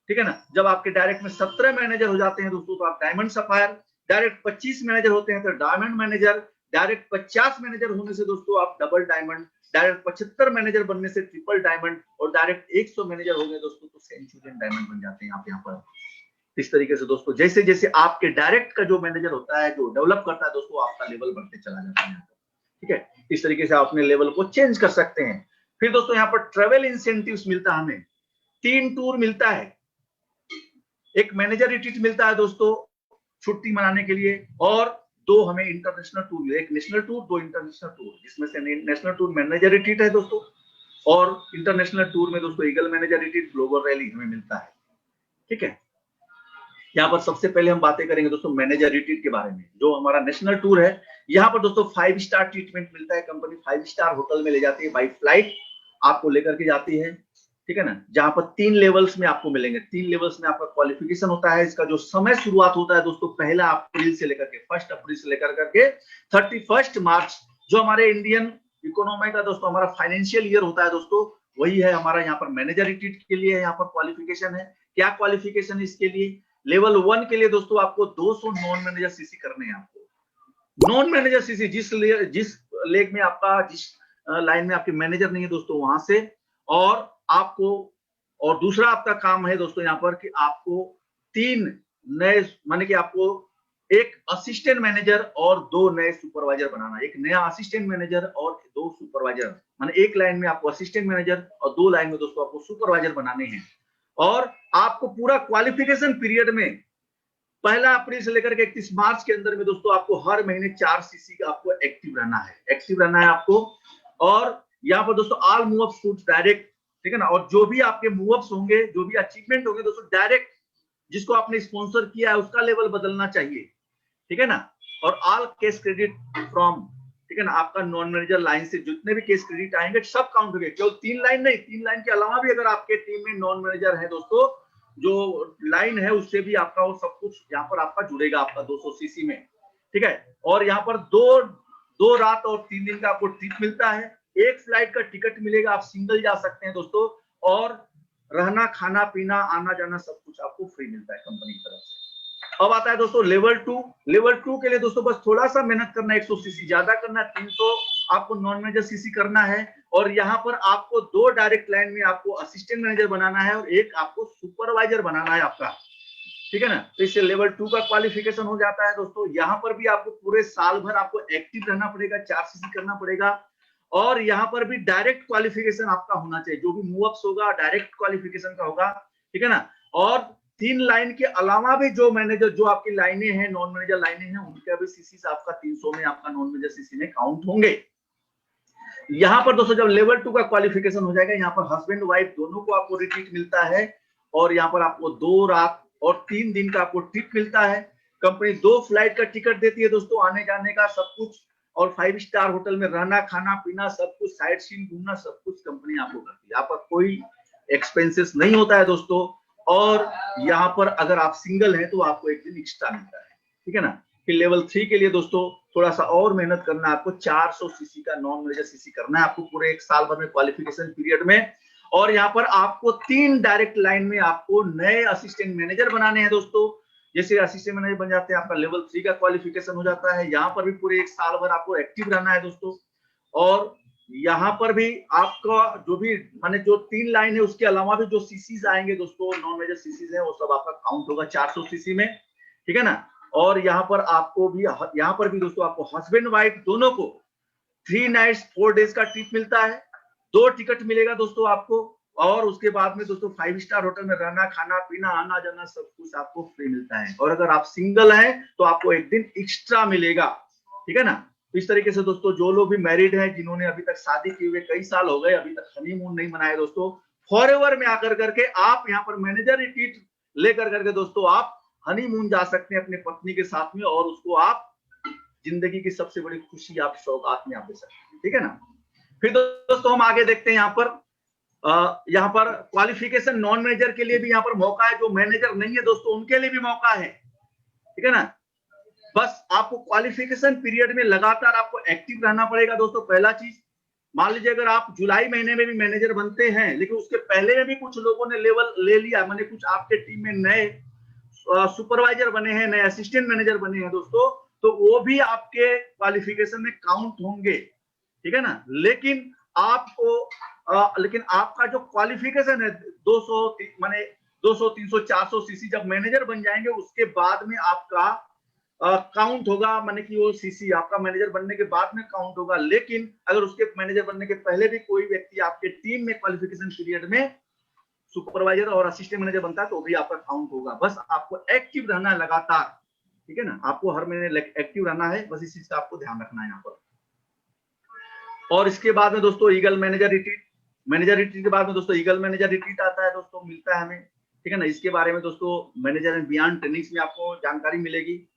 ठीक है ना। जब आपके डायरेक्ट में 17 मैनेजर हो जाते हैं दोस्तों तो आप डायमंड सफायर। डायरेक्ट 25 मैनेजर होते हैं तो डायमंड मैनेजर। डायरेक्ट 50 मैनेजर होने से दोस्तों आप डबल डायमंड। डायरेक्ट 75 मैनेजर बनने से ट्रिपल डायमंड, और डायरेक्ट 100 मैनेजर हो गए दोस्तों तो सेंचुरियन डायमंड बन जाते हैं आप यहाँ पर। इस तरीके से दोस्तों जैसे जैसे आपके डायरेक्ट का जो मैनेजर होता है, जो डेवलप करता है दोस्तों, आपका लेवल बढ़ते चला जाता है, ठीक है। इस तरीके से आप अपने लेवल को चेंज कर सकते हैं। फिर दोस्तों यहाँ पर ट्रेवल इंसेंटिव्स मिलता है हमें। 3 टूर मिलता है, एक मैनेजर रिट्रीट मिलता है दोस्तों छुट्टी मनाने के लिए, और 2 हमें इंटरनेशनल टूर, एक नेशनल टूर, 2 इंटरनेशनल टूर, जिसमें से नेशनल टूर मैनेजर रिट्रीट है दोस्तों, और इंटरनेशनल टूर में दोस्तों eagle manager retreat, global rally हमें मिलता है, ठीक है। यहाँ पर सबसे पहले हम बातें करेंगे दोस्तों मैनेजर रिट्रीट के बारे में। जो हमारा नेशनल टूर है, यहाँ पर दोस्तों 5 स्टार ट्रीटमेंट मिलता है। कंपनी 5 स्टार होटल में ले जाती है, बाई फ्लाइट आपको लेकर के जाती है, ठीक है ना। जहां पर 3 लेवल्स में आपको मिलेंगे। 3 लेवल्स में आपका क्वालिफिकेशन होता है। इसका जो समय शुरुआत होता है दोस्तों 1 अप्रैल से लेकर के 1 अप्रैल से लेकर करके 31 मार्च, जो हमारे इंडियन इकोनॉमी का दोस्तों हमारा फाइनेंशियल ईयर होता है दोस्तों, वही है हमारा यहाँ पर मैनेजर रिट्रीट के लिए यहाँ पर क्वालिफिकेशन है। क्या क्वालिफिकेशन इसके लिए? लेवल 1 के लिए दोस्तों आपको 200 नॉन मैनेजर सीसी करने हैं। आपको नॉन मैनेजर सीसी जिस लेग में आपका, जिस लाइन में आपके मैनेजर नहीं है दोस्तों, वहां से, और आपको, और दूसरा आपका काम है दोस्तों यहाँ पर कि आपको 3 नए, माने कि आपको एक असिस्टेंट मैनेजर और 2 नए सुपरवाइजर बनाना। एक नया असिस्टेंट मैनेजर और 2 सुपरवाइजर, माने एक लाइन में आपको असिस्टेंट मैनेजर और 2 लाइन में दोस्तों आपको सुपरवाइजर बनाने हैं। और आपको पूरा क्वालिफिकेशन पीरियड में 1 अप्रैल से लेकर के 31 मार्च के अंदर में दोस्तों आपको हर महीने 4 सीसी का आपको एक्टिव रहना है, एक्टिव रहना है आपको। और यहाँ पर दोस्तों all move up suits direct, ठीक है ना। और जो भी आपके मूव अप्स होंगे, जो भी अचीवमेंट होंगे दोस्तों, डायरेक्ट जिसको आपने स्पॉन्सर किया है उसका लेवल बदलना चाहिए, ठीक है ना। और ऑल केस क्रेडिट फ्रॉम, ठीक है ना, आपका नॉन मैनेजर लाइन से जितने भी केस क्रेडिट आएंगे सब काउंट होंगे। केवल 3 लाइन नहीं, 3 लाइन के अलावा भी अगर आपके टीम में नॉन मैनेजर है दोस्तों, जो लाइन है उससे भी आपका वो सब कुछ यहाँ पर आपका जुड़ेगा, आपका 200 सीसी में, ठीक है। और यहाँ पर 2 रात और 3 दिन का आपको ट्रिप मिलता है। एक फ्लाइट का टिकट मिलेगा, आप सिंगल जा सकते हैं दोस्तों, और रहना, खाना पीना, आना जाना सब कुछ आपको फ्री मिलता है कंपनी की तरफ से। अब आता है दोस्तों लेवल 2। लेवल 2 के लिए दोस्तों बस थोड़ा सा मेहनत करना है, 100 सीसी ज्यादा करना है, 300 आपको नॉन मैनेजर सीसी करना है। और यहाँ पर आपको 2 डायरेक्ट लाइन में आपको असिस्टेंट मैनेजर बनाना है और एक आपको सुपरवाइजर बनाना है आपका, ठीक है ना। तो इससे लेवल 2 का क्वालिफिकेशन हो जाता है दोस्तों। यहाँ पर भी आपको पूरे साल भर आपको एक्टिव रहना पड़ेगा, 4 सीसी करना पड़ेगा, और यहाँ पर भी डायरेक्ट क्वालिफिकेशन आपका होना चाहिए। जो भी मूव अप्स होगा डायरेक्ट क्वालिफिकेशन का होगा, ठीक है ना। और 3 लाइन के अलावा भी जो मैनेजर, जो आपकी लाइनें हैं, नॉन मैनेजर लाइनें हैं, उनका भी सीसी आपका 300 में आपका नॉन मैनेजर सीसी में काउंट होंगे। यहाँ पर दोस्तों जब लेवल 2 का क्वालिफिकेशन हो जाएगा, यहाँ पर हस्बैंड वाइफ दोनों को आपको रिट्रीट मिलता है, और यहाँ पर आपको 2 रात और 3 दिन का आपको ट्रिप मिलता है। कंपनी 2 फ्लाइट का टिकट देती है दोस्तों, आने जाने का सब कुछ, और 5 स्टार होटल में रहना, खाना पीना सब कुछ, साइट सीइंग घूमना सब कुछ कंपनी आपको करती है। यहाँ पर कोई एक्सपेंसेस नहीं होता है दोस्तों। और यहाँ पर अगर आप सिंगल हैं तो आपको 1 दिन एक्स्ट्रा मिलता है, ठीक है ना। फिर लेवल 3 के लिए दोस्तों थोड़ा सा और मेहनत करना है आपको, 400 सीसी का नॉन मैनेजर सीसी करना है आपको पूरे 1 साल भर में क्वालिफिकेशन पीरियड में। और यहाँ पर आपको 3 डायरेक्ट लाइन में आपको नए असिस्टेंट मैनेजर बनाने हैं दोस्तों। जैसे असिस्टेंट मैनेजर बन जाते हैं, आपका लेवल 3 का क्वालिफिकेशन हो जाता है। यहाँ पर भी पूरे 1 साल भर आपको एक्टिव रहना है दोस्तों। और यहाँ पर भी आपका जो भी, माने जो 3 लाइन है उसके अलावा भी जो सीसीज आएंगे दोस्तों, नॉन मेजर सीसीज है, वो सब आपका काउंट होगा 400 सीसी में, ठीक है ना। और यहाँ पर आपको भी, यहाँ पर भी दोस्तों आपको हस्बैंड वाइफ दोनों को 3 नाइट्स 4 डेज का ट्रिप मिलता है। 2 टिकट मिलेगा दोस्तों आपको, और उसके बाद में दोस्तों 5 स्टार होटल में रहना, खाना पीना, आना जाना सब कुछ आपको फ्री मिलता है। और अगर आप सिंगल हैं तो आपको 1 दिन एक्स्ट्रा मिलेगा, ठीक है ना। इस तरीके से दोस्तों जो लोग भी मैरिड हैं, जिन्होंने अभी तक शादी की हुई कई साल हो गए, अभी तक हनीमून नहीं मनाए दोस्तों, फॉरएवर में आकर करके आप यहाँ पर मैनेजर रिट्रीट लेकर करके दोस्तों आप हनीमून जा सकते हैं अपने पत्नी के साथ में, और उसको आप जिंदगी की सबसे बड़ी खुशी आप सौगात में आप दे सकते हैं, ठीक है ना। फिर दोस्तों हम आगे देखते हैं यहाँ पर क्वालिफिकेशन नॉन मैनेजर के लिए भी यहाँ पर मौका है। जो मैनेजर नहीं है दोस्तों उनके लिए भी मौका है। ठीक है ना। बस आपको क्वालिफिकेशन पीरियड में लगातार आपको एक्टिव रहना पड़ेगा दोस्तों। पहला चीज, मान लीजिए अगर आप जुलाई महीने में भी मैनेजर बनते हैं, लेकिन उसके पहले में भी कुछ लोगों ने लेवल ले लिया, माने कुछ आपके टीम में नए सुपरवाइजर बने हैं, नए असिस्टेंट मैनेजर बने हैं दोस्तों, तो वो भी आपके क्वालिफिकेशन में काउंट होंगे, ठीक है ना। लेकिन आपका जो क्वालिफिकेशन है 200 माने 200 300 400 सीसी जब मैनेजर बन जाएंगे, उसके बाद में आपका काउंट होगा, माने कि वो सीसी आपका मैनेजर बनने के बाद में काउंट होगा। लेकिन अगर उसके मैनेजर बनने के पहले भी कोई व्यक्ति आपके टीम में क्वालिफिकेशन पीरियड में सुपरवाइजर और असिस्टेंट मैनेजर बनता है तो भी आपका काउंट होगा। बस आपको एक्टिव रहना है लगातार, ठीक है ना। आपको हर महीने एक्टिव रहना है, बस इस चीज का आपको ध्यान रखना है यहाँ पर। और इसके बाद में दोस्तों ईगल मैनेजर रिट्रीट के बाद में दोस्तों ईगल मैनेजर रिट्रीट आता है दोस्तों, मिलता है हमें, ठीक है ना। इसके बारे में दोस्तों मैनेजर एंड बियॉन्ड ट्रेनिंग्स में आपको जानकारी मिलेगी।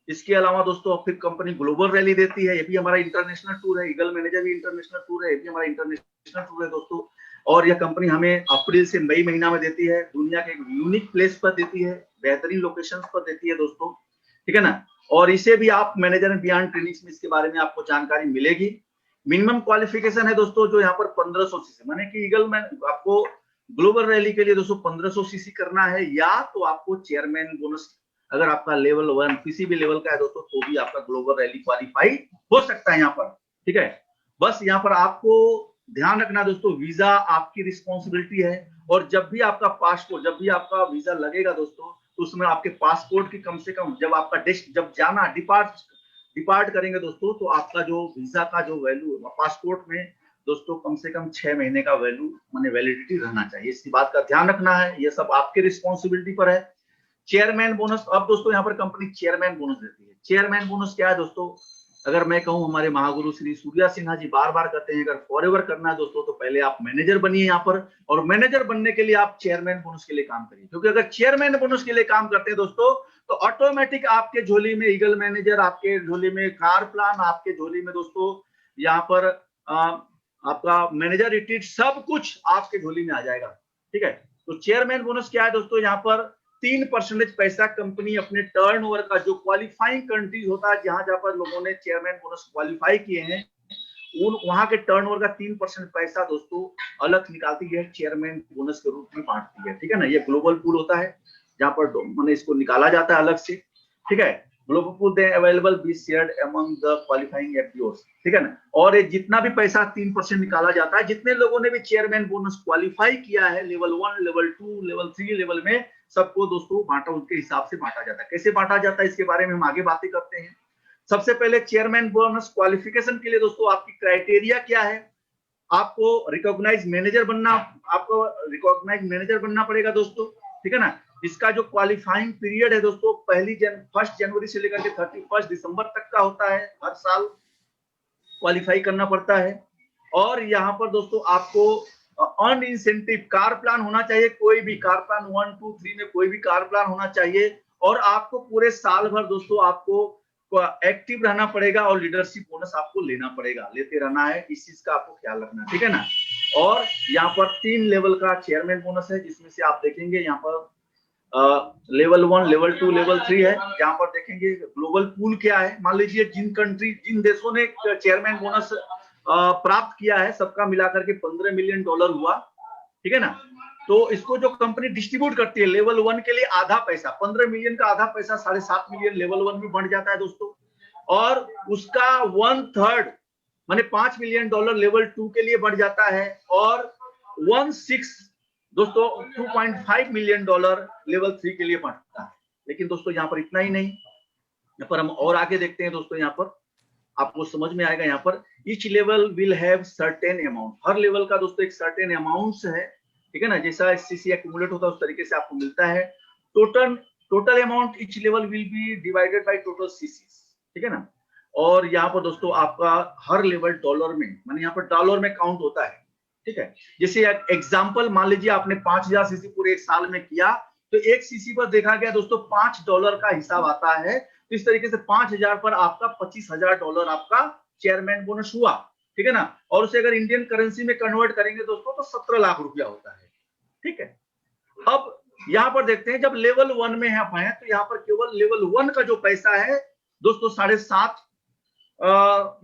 इसके अलावा दोस्तों फिर कंपनी ग्लोबल रैली देती है, ये भी हमारा इंटरनेशनल टूर है। ईगल मैनेजर भी इंटरनेशनल टूर है, ये भी हमारा इंटरनेशनल टूर है दोस्तों। और यह कंपनी हमें अप्रैल से मई महीना में देती है, दुनिया के एक यूनिक प्लेस पर देती है, बेहतरीन लोकेशन पर देती है दोस्तों, ठीक है ना। और इसे भी आप मैनेजर एंड बियॉन्ड ट्रेनिंग्स में इसके बारे में आपको जानकारी मिलेगी। मिनिमम क्वालिफिकेशन है दोस्तों जो यहाँ पर 1500 सीसी, माने कि ईगल में आपको ग्लोबल रैली के लिए दोस्तों 1500 सीसी करना है, या तो आपको चेयरमैन बोनस अगर आपका लेवल 1 किसी भी लेवल का है दोस्तों, तो भी आपका ग्लोबल रैली क्वालिफाई हो सकता है यहाँ पर, ठीक है। बस यहाँ पर आपको ध्यान रखना दोस्तों, वीजा आपकी रिस्पॉन्सिबिलिटी है। और जब भी आपका वीजा लगेगा दोस्तों, तो उसमें आपके पासपोर्ट की कम से कम जब आपका जब जाना डिपार्ट करेंगे दोस्तों, तो आपका जो वीजा का जो वैल्यू पासपोर्ट में दोस्तों कम से कम 6 महीने का वैल्यू माने वैलिडिटी रहना चाहिए। इसी बात का ध्यान रखना है, ये सब आपके रिस्पॉन्सिबिलिटी पर है। चेयरमैन बोनस, अब दोस्तों यहाँ पर कंपनी चेयरमैन बोनस देती है। चेयरमैन बोनस क्या है दोस्तों, अगर मैं कहूं हमारे महागुरु श्री सूर्या सिन्हा जी बार बार कहते हैं, अगर फॉरएवर करना है दोस्तों तो पहले आप मैनेजर बनिए यहाँ पर, और मैनेजर बनने के लिए आप चेयरमैन बोनस के लिए काम करिए। क्योंकि अगर चेयरमैन बोनस के लिए काम करते हैं दोस्तों, तो ऑटोमेटिक आपके झोली में ईगल मैनेजर, आपके झोली में कार प्लान, आपके झोली में दोस्तों यहाँ पर आपका मैनेजर रिट्रीट, सब कुछ आपके झोली में आ जाएगा, ठीक है। तो चेयरमैन बोनस क्या है दोस्तों, यहाँ पर 3% पैसा कंपनी अपने टर्नओवर का, जो क्वालिफाइंग कंट्रीज होता है जहां जहां पर लोगों ने चेयरमैन बोनस क्वालिफाई किए हैं, वहां के टर्नओवर का 3% पैसा दोस्तों अलग निकालती है, चेयरमैन बोनस के रूप में बांटती है, ठीक है ना। ये ग्लोबल पूल होता है जहां पर मैंने इसको निकाला जाता है अलग से, ठीक है। Global pool they available be shared among the qualifying FPOs, ठीक है ना। और ये जितना भी पैसा 3% निकाला जाता है, जितने लोगों ने भी चेयरमैन बोनस क्वालिफाई किया है लेवल 1, लेवल 2, लेवल 3 लेवल में, सबको दोस्तों बांटा, उनके हिसाब से बांटा जाता है। कैसे बांटा जाता है इसके बारे में हम आगे बातें करते हैं। सबसे पहले चेयरमैन बोनस क्वालिफिकेशन के लिए दोस्तों आपकी क्राइटेरिया क्या है, आपको रिकॉग्नाइज मैनेजर बनना पड़ेगा दोस्तों, ठीक है ना। इसका जो क्वालिफाइंग पीरियड है दोस्तों 1 जनवरी से लेकर के 31 दिसंबर तक का होता है, हर साल क्वालिफाई करना पड़ता है। और यहाँ पर दोस्तों आपको ऑन इंसेंटिव कार प्लान होना चाहिए, कोई भी कार प्लान 1, 2, 3 में कोई भी कार प्लान होना चाहिए। और आपको पूरे साल भर दोस्तों आपको एक्टिव रहना पड़ेगा, और लीडरशिप बोनस आपको लेना पड़ेगा, लेते रहना है, इस चीज का आपको ख्याल रखना है, ठीक है ना। और यहाँ पर 3 लेवल का चेयरमैन बोनस है, जिसमें से आप देखेंगे यहाँ पर लेवल 1, लेवल 2, लेवल 3 है। यहाँ पर देखेंगे ग्लोबल पूल क्या है, मान लीजिए जिन देशों ने चेयरमैन बोनस प्राप्त किया है, सबका मिलाकर के $15 मिलियन हुआ, ठीक है ना। तो इसको जो कंपनी डिस्ट्रीब्यूट करती है, लेवल 1 के लिए आधा पैसा, 15 मिलियन का आधा पैसा 7.5 मिलियन लेवल 1 में बढ़ जाता है दोस्तों। और उसका 1/3 माने $5 मिलियन लेवल 2 के लिए बढ़ जाता है, और 1/6 दोस्तों 2.5 मिलियन लेवल 3 के लिए बढ़ता है। लेकिन दोस्तों यहाँ पर इतना ही नहीं, यहाँ पर हम और आगे देखते हैं दोस्तों, यहाँ पर आपको समझ में आएगा। यहाँ पर each level will have certain amount, her level का दोस्तों एक सर्टेन अमाउंट है, ठीक है ना। जैसा सीसी एक्यूमुलेट होता है उस तरीके से आपको मिलता है। Total amount each level will be divided by total CC, ठीक है ना। और यहाँ पर दोस्तों आपका हर लेवल डॉलर में, माने यहाँ पर डॉलर में काउंट होता है, ठीक है। जैसे एग्जांपल मान लीजिए आपने 5000 सीसी पूरे एक साल में किया, तो एक सीसी पर देखा गया दोस्तों $5 का हिसाब आता है। तो इस तरीके से 5000 पर आपका $25,000 आपका चेयरमैन बोनस हुआ, ठीक है ना। और उसे अगर इंडियन करेंसी में कन्वर्ट करेंगे दोस्तों तो 17 लाख रुपया होता है, ठीक है। अब यहाँ पर देखते हैं जब लेवल 1 में आप हैं तो यहाँ पर केवल लेवल 1 का जो पैसा है दोस्तों $7.5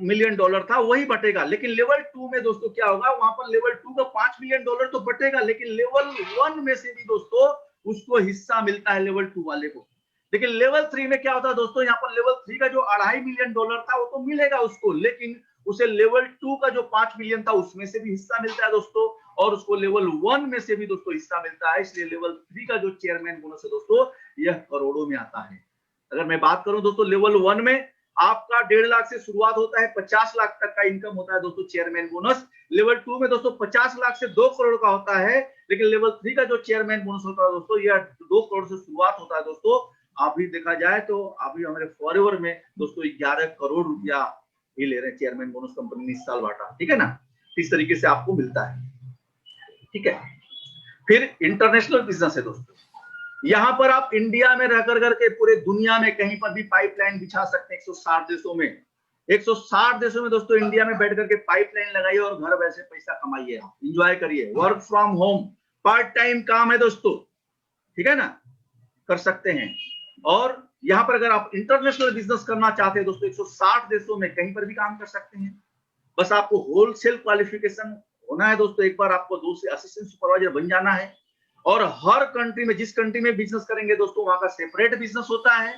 मिलियन था, वही बटेगा। लेकिन लेवल 2 में दोस्तों क्या होगा, वहां पर लेवल 2 का $5 मिलियन तो बटेगा, लेकिन लेवल 1 में से भी दोस्तों उसको हिस्सा मिलता है लेवल 2 वाले को। लेकिन लेवल 3 में क्या होता है दोस्तों, यहाँ पर लेवल 3 का जो $2.5 मिलियन था वो तो मिलेगा उसको, लेकिन उसे लेवल 2 का जो 5 मिलियन था उसमें से भी हिस्सा मिलता है दोस्तों, और उसको लेवल 1 में से भी दोस्तों हिस्सा मिलता है। इसलिए लेवल 3 का जो चेयरमैन बोनस है दोस्तों यह करोड़ों में आता है। अगर मैं बात करूं दोस्तों लेवल 1 में आपका 1.5 लाख से शुरुआत होता है, 50 लाख तक का इनकम होता है दोस्तों चेयरमैन बोनस। लेवल 2 में दोस्तों 50 लाख से 2 करोड़ का होता है, लेकिन लेवल 3 का जो चेयरमैन बोनस होता है दोस्तों यह 2 करोड़ से शुरुआत होता है दोस्तों। अभी देखा जाए तो अभी हमारे फॉरएवर में दोस्तों 11 करोड़ रुपया ही ले रहे हैं चेयरमैन बोनस कंपनी ने इस साल बांटा, ठीक है ना। इस तरीके से आपको मिलता है, ठीक है। फिर इंटरनेशनल बिजनेस है दोस्तों, यहां पर आप इंडिया में रहकर करके पूरे दुनिया में कहीं पर भी पाइपलाइन बिछा सकते हैं। 160 देशों में, 160 देशों में दोस्तों इंडिया में बैठ करके पाइपलाइन लगाइए और घर वैसे पैसा कमाइए, एंजॉय करिए। Work from home part time काम है दोस्तों, ठीक है ना, कर सकते हैं। और यहां पर अगर आप इंटरनेशनल बिजनेस करना चाहते हैं दोस्तों 160 देशों में कहीं पर भी काम कर सकते हैं। बस आपको होलसेल क्वालिफिकेशन होना है दोस्तों, एक बार आपको 2 से असिस्टेंट सुपरवाइजर बन जाना है। और हर कंट्री में, जिस कंट्री में बिजनेस करेंगे दोस्तों वहां का सेपरेट बिजनेस होता है,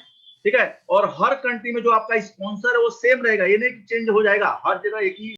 ठीक है। और हर कंट्री में जो आपका स्पॉन्सर है वो सेम रहेगा, ये नहीं कि चेंज हो जाएगा, हर जगह एक ही